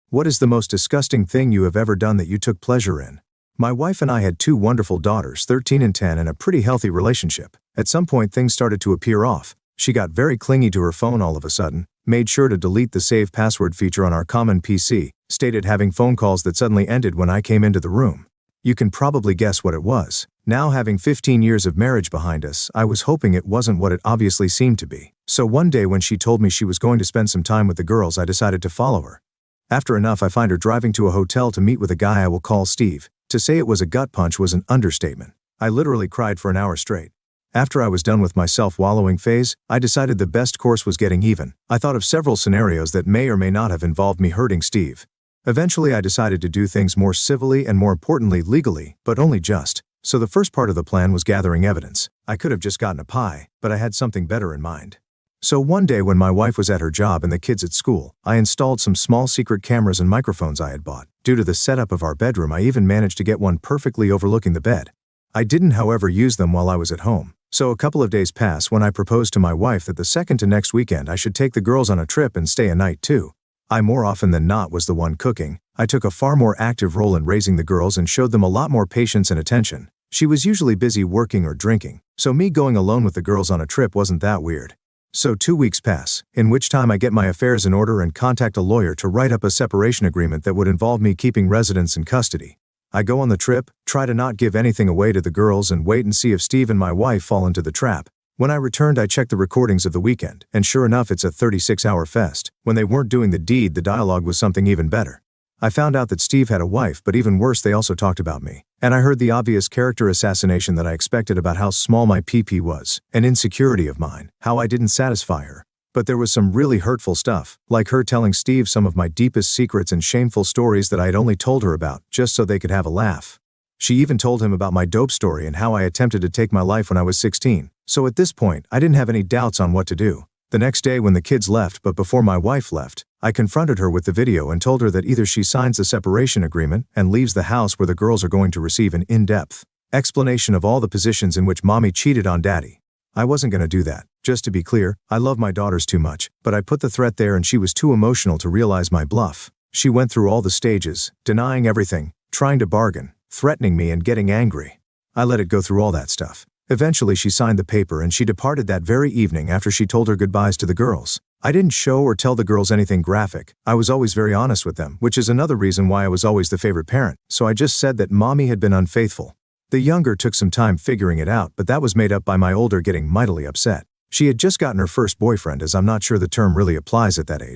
What is the most disgusting thing you have ever done that you took pleasure in? My wife and I had two wonderful daughters, 13 and 10, and a pretty healthy relationship. At some point things started to appear off. She got very clingy to her phone all of a sudden, made sure to delete the save password feature on our common PC, stated having phone calls that suddenly ended when I came into the room. You can probably guess what it was. Now having 15 years of marriage behind us, I was hoping it wasn't what it obviously seemed to be. So one day when she told me she was going to spend some time with the girls, I decided to follow her. After enough, I find her driving to a hotel to meet with a guy I will call Steve. To say it was a gut punch was an understatement. I literally cried for an hour straight. After I was done with my self-wallowing phase, I decided the best course was getting even. I thought of several scenarios that may or may not have involved me hurting Steve. Eventually I decided to do things more civilly and more importantly legally, but only just. So the first part of the plan was gathering evidence. I could have just gotten a pie, but I had something better in mind. So one day when my wife was at her job and the kids at school, I installed some small secret cameras and microphones I had bought. Due to the setup of our bedroom, I even managed to get one perfectly overlooking the bed. I didn't, however, use them while I was at home. So a couple of days passed when I proposed to my wife that the second to next weekend I should take the girls on a trip and stay a night too. I more often than not was the one cooking. I took a far more active role in raising the girls and showed them a lot more patience and attention. She was usually busy working or drinking, so me going alone with the girls on a trip wasn't that weird. So 2 weeks pass, in which time I get my affairs in order and contact a lawyer to write up a separation agreement that would involve me keeping residents in custody. I go on the trip, try to not give anything away to the girls, and wait and see if Steve and my wife fall into the trap. When I returned, I checked the recordings of the weekend, and sure enough, it's a 36-hour fest. When they weren't doing the deed, the dialogue was something even better. I found out that Steve had a wife, but even worse, they also talked about me. And I heard the obvious character assassination that I expected about how small my PP was, an insecurity of mine, how I didn't satisfy her. But there was some really hurtful stuff, like her telling Steve some of my deepest secrets and shameful stories that I had only told her about, just so they could have a laugh. She even told him about my dope story and how I attempted to take my life when I was 16. So at this point, I didn't have any doubts on what to do. The next day when the kids left, but before my wife left, I confronted her with the video and told her that either she signs the separation agreement and leaves the house where the girls are going to receive an in-depth explanation of all the positions in which mommy cheated on daddy. I wasn't going to do that. Just to be clear, I love my daughters too much, but I put the threat there and she was too emotional to realize my bluff. She went through all the stages, denying everything, trying to bargain, threatening me and getting angry. I let it go through all that stuff. Eventually she signed the paper and she departed that very evening after she told her goodbyes to the girls. I didn't show or tell the girls anything graphic. I was always very honest with them, which is another reason why I was always the favorite parent. So I just said that mommy had been unfaithful. The younger took some time figuring it out, but that was made up by my older getting mightily upset. She had just gotten her first boyfriend, as I'm not sure the term really applies at that age.